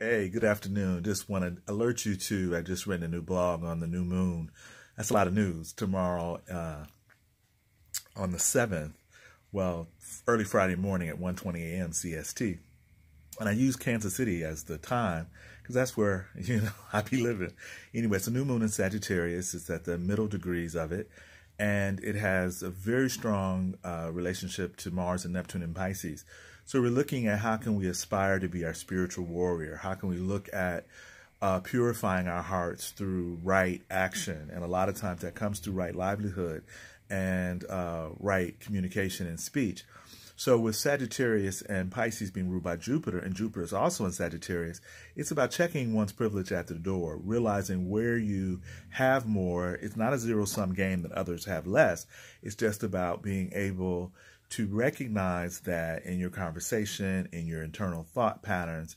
Hey, good afternoon. Just want to alert you to, I just read a new blog on the new moon. That's a lot of news. Tomorrow, on the 7th, well, early Friday morning at 1:20 a.m. CST. And I use Kansas City as the time because that's where, I be living. Anyway, it's a new moon in Sagittarius. It's at the middle degrees of it. And it has a very strong relationship to Mars and Neptune in Pisces. So we're looking at how can we aspire to be our spiritual warrior? How can we look at purifying our hearts through right action? And a lot of times that comes through right livelihood and right communication and speech. So with Sagittarius and Pisces being ruled by Jupiter, and Jupiter is also in Sagittarius, it's about checking one's privilege at the door, realizing where you have more. It's not a zero-sum game that others have less. It's just about being able to recognize that in your conversation, in your internal thought patterns,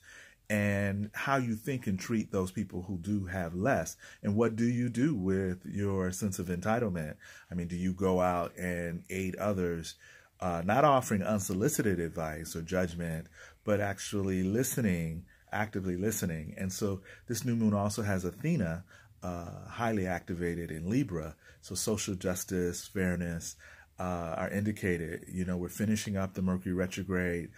and how you think and treat those people who do have less. And what do you do with your sense of entitlement? I mean, do you go out and aid others, not offering unsolicited advice or judgment, but actually listening, actively listening? And so this new moon also has Athena highly activated in Libra. So social justice, fairness are indicated. We're finishing up the Mercury retrograde.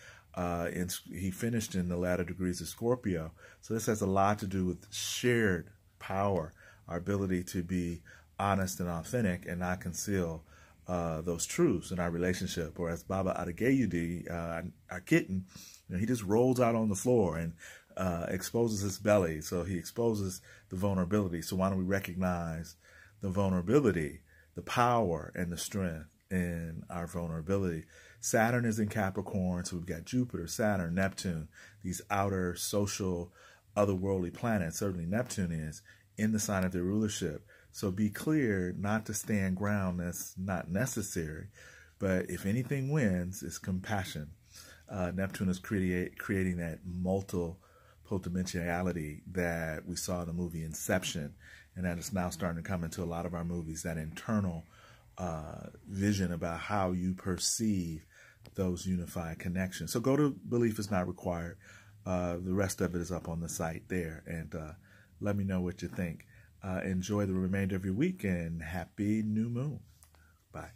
He finished in the latter degrees of Scorpio. So this has a lot to do with shared power, our ability to be honest and authentic and not conceal those truths in our relationship. Or as Baba Adegayudi, our kitten, he just rolls out on the floor and exposes his belly. So he exposes the vulnerability. So why don't we recognize the vulnerability, the power, and the strength in our vulnerability? Saturn is in Capricorn, so we've got Jupiter, Saturn, Neptune, these outer social, otherworldly planets. Certainly Neptune is in the sign of their rulership. So be clear not to stand ground that's not necessary. But if anything wins, it's compassion. Neptune is creating that multiple dimensionality that we saw in the movie Inception, and that is now starting to come into a lot of our movies, that internal vision about how you perceive those unified connections. So go to Belief is Not Required. The rest of it is up on the site there, and let me know what you think. Enjoy the remainder of your week, and happy new moon. Bye.